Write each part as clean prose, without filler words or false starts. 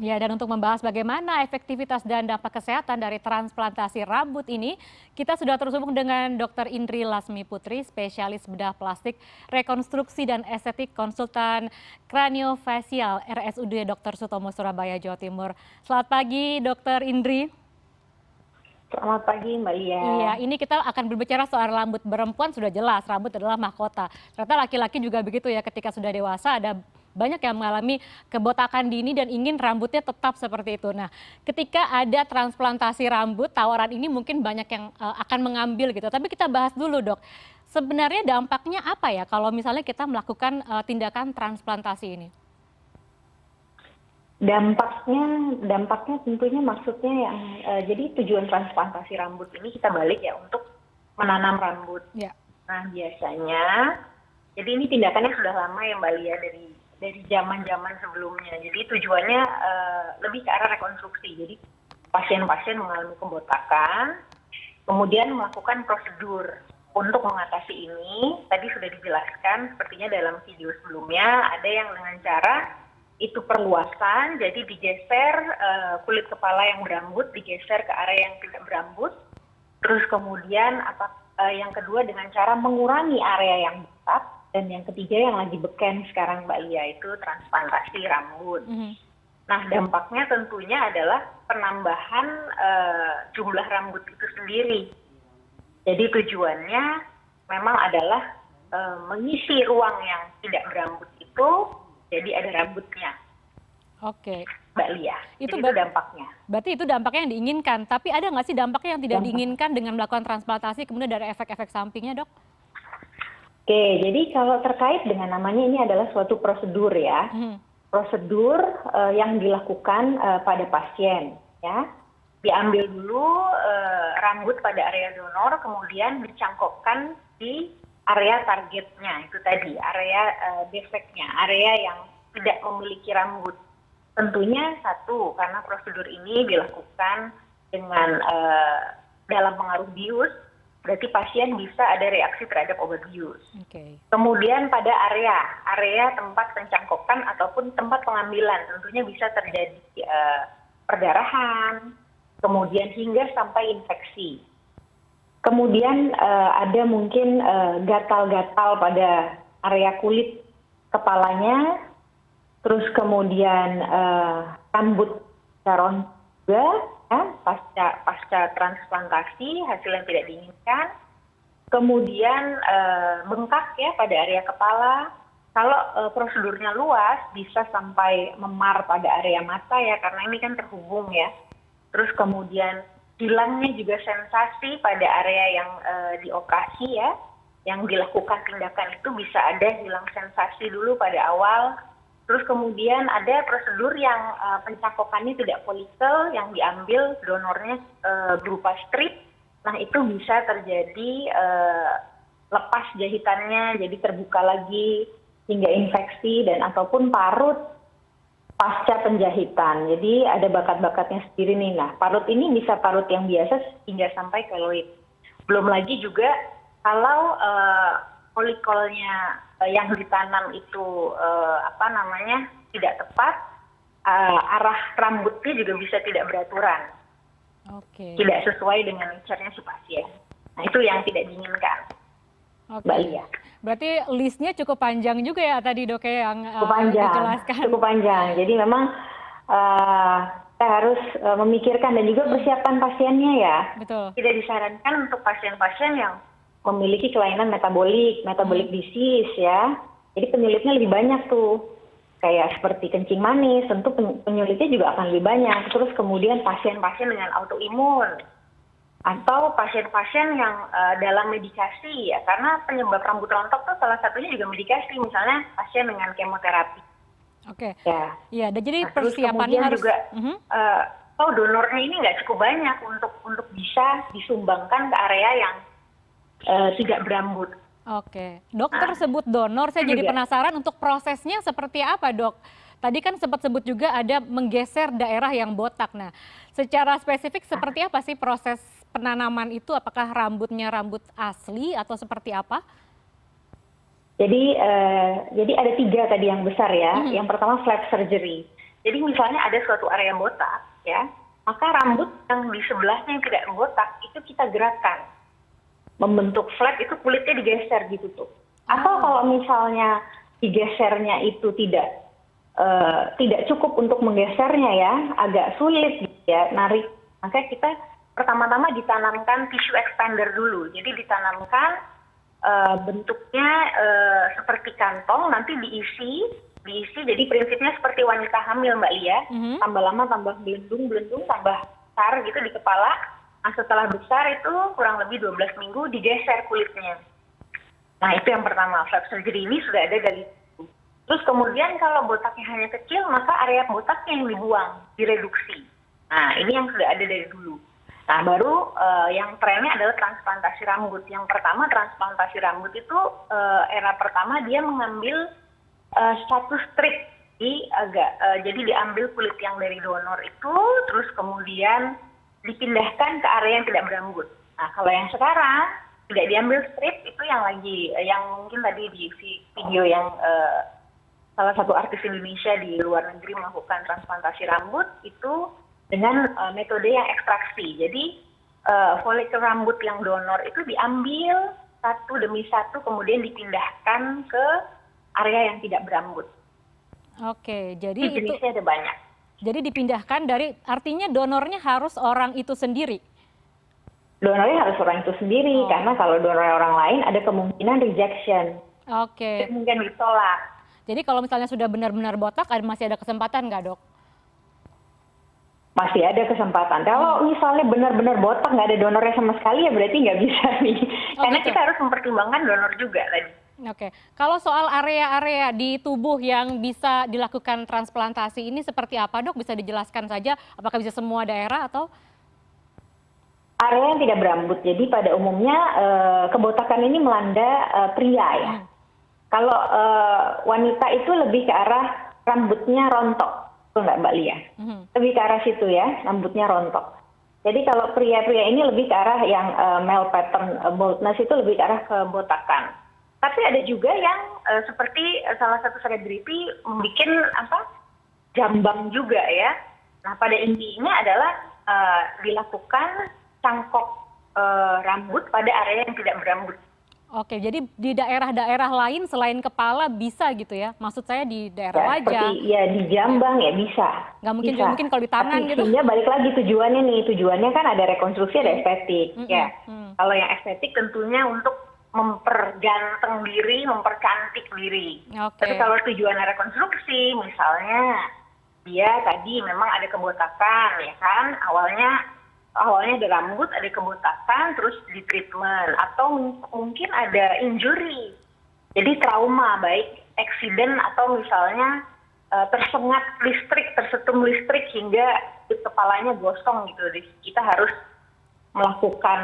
Ya, dan untuk membahas bagaimana efektivitas dan dampak kesehatan dari transplantasi rambut ini, kita sudah terhubung dengan Dr. Indri Lasmi Putri, spesialis bedah plastik, rekonstruksi dan estetik, konsultan kraniofacial RSUD Dr. Sutomo Surabaya, Jawa Timur. Selamat pagi, Dr. Indri. Selamat pagi Mbak Lia. Iya, ini kita akan berbicara soal rambut. Perempuan sudah jelas, rambut adalah mahkota. Ternyata laki-laki juga begitu ya, ketika sudah dewasa ada banyak yang mengalami kebotakan dini dan ingin rambutnya tetap seperti itu. Nah, ketika ada transplantasi rambut, tawaran ini mungkin banyak yang akan mengambil gitu. Tapi kita bahas dulu, Dok. Sebenarnya dampaknya apa ya kalau misalnya kita melakukan tindakan transplantasi ini? Dampaknya tentunya maksudnya yang jadi tujuan transplantasi rambut ini kita balik ya untuk menanam rambut. Ya. Nah biasanya, jadi ini tindakannya sudah lama ya Mbak Lia dari zaman-zaman sebelumnya. Jadi tujuannya lebih ke arah rekonstruksi. Jadi pasien-pasien mengalami kebotakan, kemudian melakukan prosedur untuk mengatasi ini. Tadi sudah dijelaskan, sepertinya dalam video sebelumnya ada yang dengan cara itu perluasan, jadi digeser kulit kepala yang berambut, digeser ke area yang tidak berambut. Terus kemudian yang kedua dengan cara mengurangi area yang botak, dan yang ketiga yang lagi beken sekarang Mbak Lia itu transplantasi rambut. Nah dampaknya tentunya adalah penambahan jumlah rambut itu sendiri. Jadi tujuannya memang adalah mengisi ruang yang tidak berambut itu, jadi ada rambutnya. Oke. Mbak Lia, itu dampaknya. Berarti itu dampaknya yang diinginkan, tapi ada nggak sih dampaknya yang tidak diinginkan dengan melakukan transplantasi, kemudian dari efek-efek sampingnya, Dok? Oke, jadi kalau terkait dengan namanya ini adalah suatu prosedur ya. Prosedur yang dilakukan pada pasien ya. Diambil dulu rambut pada area donor, kemudian dicangkokkan di area targetnya, itu tadi area defeknya, area yang tidak memiliki rambut. Tentunya satu, karena prosedur ini dilakukan dengan dalam pengaruh bius, berarti pasien bisa ada reaksi terhadap obat bius. Kemudian pada area tempat pencangkokan ataupun tempat pengambilan, tentunya bisa terjadi perdarahan, kemudian hingga sampai infeksi. Kemudian ada mungkin gatal-gatal pada area kulit kepalanya, terus kemudian rambut rontok juga, ya, pasca transplantasi hasil yang tidak diinginkan. Kemudian bengkak ya pada area kepala. Kalau prosedurnya luas bisa sampai memar pada area mata ya, karena ini kan terhubung ya. Terus kemudian hilangnya juga sensasi pada area yang dioperasi ya, yang dilakukan tindakan itu bisa ada hilang sensasi dulu pada awal. Terus kemudian ada prosedur yang pencangkokannya tidak folikel, yang diambil donornya berupa strip. Nah itu bisa terjadi lepas jahitannya, jadi terbuka lagi hingga infeksi dan ataupun parut pasca penjahitan. Jadi ada bakat-bakatnya sendiri nih. Nah, parut ini bisa parut yang biasa hingga sampai keloid. Belum lagi juga kalau folikelnya yang ditanam itu tidak tepat, arah rambutnya juga bisa tidak beraturan. Tidak sesuai dengan nature-nya si pasien. Nah, itu yang tidak diinginkan. Mbak Lia. Berarti listnya cukup panjang juga ya tadi Dok yang dijelaskan. Cukup panjang. Jadi memang kita harus memikirkan dan juga persiapan pasiennya ya. Betul. Tidak disarankan untuk pasien-pasien yang memiliki kelainan metabolik disease ya. Jadi penyulitnya lebih banyak tuh. Kayak seperti kencing manis, tentu penyulitnya juga akan lebih banyak. Terus kemudian pasien-pasien dengan autoimun. Atau pasien-pasien yang dalam medikasi ya, karena penyebab rambut rontok tuh salah satunya juga medikasi, misalnya pasien dengan kemoterapi. Ya. Iya, dan jadi persiapannya harus juga donornya ini nggak cukup banyak untuk bisa disumbangkan ke area yang tidak berambut. Dokter sebut donor, saya jadi penasaran untuk prosesnya seperti apa, Dok? Tadi kan sempat sebut juga ada menggeser daerah yang botak. Nah, secara spesifik seperti apa sih proses penanaman itu? Apakah rambutnya rambut asli atau seperti apa? Jadi ada 3 tadi yang besar ya. Yang pertama flap surgery. Jadi misalnya ada suatu area botak, ya, maka rambut yang di sebelahnya yang tidak botak itu kita gerakkan, membentuk flat, itu kulitnya digeser gitu tuh. Atau kalau misalnya digesernya itu tidak cukup untuk menggesernya ya, agak sulit gitu ya narik, maka kita pertama-tama ditanamkan tissue expander dulu. Jadi ditanamkan bentuknya seperti kantong, nanti diisi, jadi prinsipnya seperti wanita hamil Mbak Lia, tambah lama tambah belendung, tambah besar gitu di kepala. Nah setelah besar itu kurang lebih 12 minggu digeser kulitnya. Nah itu yang pertama, flap surgery ini sudah ada dari itu. Terus kemudian kalau botaknya hanya kecil, maka area botaknya yang dibuang, direduksi. Nah ini yang sudah ada dari dulu. Nah baru yang trennya adalah transplantasi rambut. Yang pertama transplantasi rambut itu era pertama dia mengambil satu strip, jadi diambil kulit yang dari donor itu, terus kemudian dipindahkan ke area yang tidak berambut. Nah kalau yang sekarang tidak diambil strip, itu yang mungkin tadi di video yang salah satu artis Indonesia di luar negeri melakukan transplantasi rambut itu dengan metode yang ekstraksi. Jadi folikel rambut yang donor itu diambil satu demi satu, kemudian dipindahkan ke area yang tidak berambut. Oke, jadi jenisnya ada banyak. Jadi dipindahkan dari, artinya donornya harus orang itu sendiri? Donornya harus orang itu sendiri, karena kalau donor orang lain ada kemungkinan rejection. Oke. Mungkin ditolak. Jadi kalau misalnya sudah benar-benar botak, masih ada kesempatan nggak dok? Masih ada kesempatan. Kalau misalnya benar-benar botak, nggak ada donornya sama sekali, ya berarti nggak bisa nih. Karena gitu. kita harus mempertimbangkan donor juga tadi. Oke, kalau soal area-area di tubuh yang bisa dilakukan transplantasi ini seperti apa dok? Bisa dijelaskan saja, apakah bisa semua daerah atau? Area yang tidak berambut, jadi pada umumnya kebotakan ini melanda pria ya. Kalau wanita itu lebih ke arah rambutnya rontok, betul nggak Mbak Lia? Lebih ke arah situ ya, rambutnya rontok. Jadi kalau pria-pria ini lebih ke arah yang male pattern baldness, itu lebih ke arah kebotakan. Tapi ada juga yang seperti salah satu selebriti membuat jambang juga ya. Nah pada intinya adalah dilakukan cangkok rambut pada area yang tidak berambut. Oke, jadi di daerah-daerah lain selain kepala bisa gitu ya? Maksud saya di daerah wajah. Ya di jambang ya bisa. Nggak mungkin bisa. juga mungkin kalau di tangan tapi gitu. Sehingga balik lagi tujuannya kan ada rekonstruksi, ada estetik ya. Kalau yang estetik tentunya untuk memperganteng diri, mempercantik diri. Tapi kalau tujuan rekonstruksi, misalnya dia tadi memang ada kebotakan, ya kan? Awalnya ada rambut, ada kebotakan, terus di treatment, atau mungkin ada injury, jadi trauma, baik accident atau misalnya tersengat listrik, tersetum listrik hingga kepalanya gosong gitu. Jadi kita harus melakukan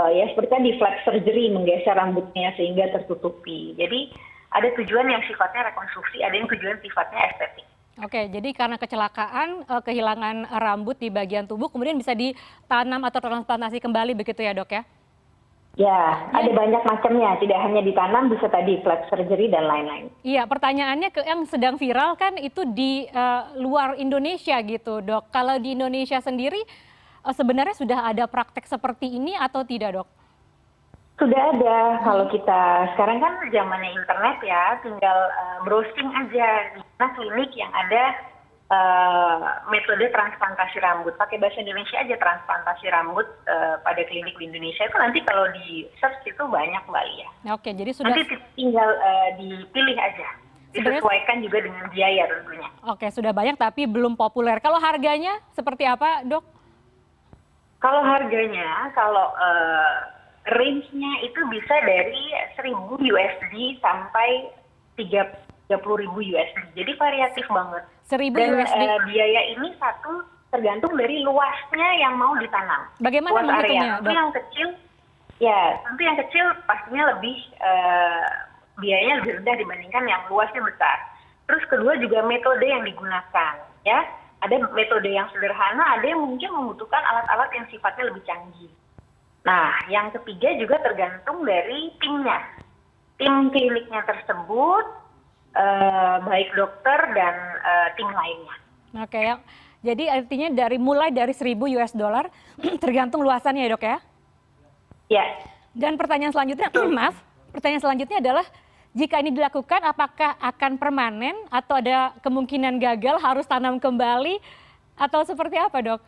ya seperti di flap surgery, menggeser rambutnya sehingga tertutupi. Jadi ada tujuan yang sifatnya rekonstruksi, ada yang tujuan sifatnya estetik. Oke, jadi karena kecelakaan, kehilangan rambut di bagian tubuh, kemudian bisa ditanam atau transplantasi kembali begitu ya dok ya? Ya, ada banyak macamnya, tidak hanya ditanam, bisa tadi flap surgery dan lain-lain. Iya, pertanyaannya yang sedang viral kan itu di luar Indonesia gitu dok. Kalau di Indonesia sendiri sebenarnya sudah ada praktek seperti ini atau tidak dok? Sudah ada. Kalau kita sekarang kan zamannya internet ya, tinggal browsing aja di mana klinik yang ada metode transplantasi rambut. Pakai bahasa Indonesia aja, transplantasi rambut pada klinik di Indonesia itu nanti kalau di search itu banyak Mbak Lia. Oke, jadi sudah. Nanti tinggal dipilih aja. Disesuaikan juga dengan biaya tentunya. Oke, sudah banyak tapi belum populer. Kalau harganya seperti apa dok? Kalau harganya, range-nya itu bisa dari 1.000 USD sampai 30.000 USD. Jadi variatif banget. 1.000 Dan USD. Biaya ini tergantung dari luasnya yang mau ditanam. Bagaimana menghitungnya, dok? Tentu yang kecil pastinya lebih biayanya lebih rendah dibandingkan yang luasnya besar. Terus kedua juga metode yang digunakan, ya. Ada metode yang sederhana, ada yang mungkin membutuhkan alat-alat yang sifatnya lebih canggih. Nah, yang ketiga juga tergantung dari timnya. Tim kliniknya tersebut baik dokter dan tim lainnya. Oke ya. Jadi artinya mulai dari 1.000 US dollar tergantung luasannya ya dok ya? Ya. Dan pertanyaan selanjutnya, maaf, pertanyaan selanjutnya adalah jika ini dilakukan apakah akan permanen atau ada kemungkinan gagal harus tanam kembali atau seperti apa dok?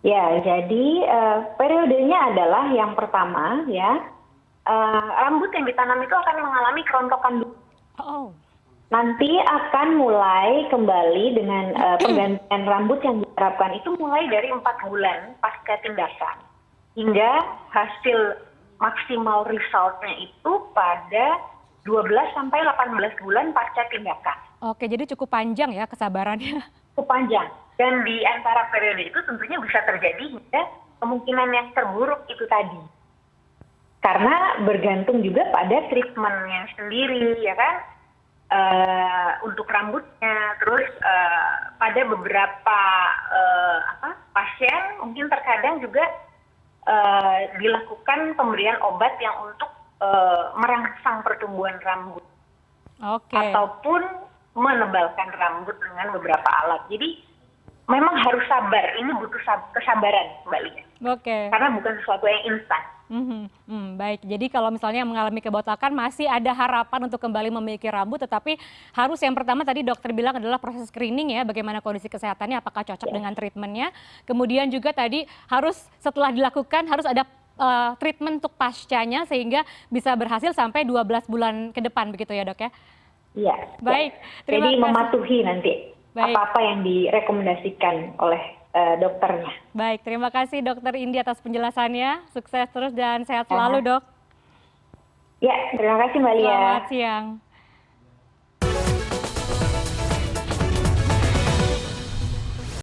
Ya, jadi periodenya adalah yang pertama ya, rambut yang ditanam itu akan mengalami kerontokan dulu. Oh. Nanti akan mulai kembali dengan penggantian rambut yang diharapkan itu mulai dari 4 bulan pasca tindakan. Hingga hasil maksimal resultnya itu pada 12 sampai 18 bulan pasca tindakan. Oke, jadi cukup panjang ya kesabarannya. Cukup panjang. Dan di antara periode itu tentunya bisa terjadi hingga kemungkinan yang terburuk itu tadi. Karena bergantung juga pada treatmentnya sendiri, ya kan? Untuk rambutnya, terus pada beberapa pasien mungkin terkadang juga dilakukan pemberian obat yang untuk merangsang pertumbuhan rambut. Oke. Ataupun menebalkan rambut dengan beberapa alat. Jadi memang harus sabar, ini butuh kesabaran Mbak Lia. Oke. Karena bukan sesuatu yang instan. Baik, jadi kalau misalnya mengalami kebotakan masih ada harapan untuk kembali memiliki rambut, tetapi harus yang pertama tadi dokter bilang adalah proses screening ya, bagaimana kondisi kesehatannya, apakah cocok dengan treatmentnya. Kemudian juga tadi harus setelah dilakukan harus ada treatment untuk pascanya sehingga bisa berhasil sampai 12 bulan ke depan begitu ya dok ya? Iya. Baik, jadi mematuhi nanti apa-apa yang direkomendasikan oleh dokternya. Baik, terima kasih Dokter Indi atas penjelasannya. Sukses terus dan sehat selalu dok. Ya, terima kasih Mbak Lia. Selamat siang.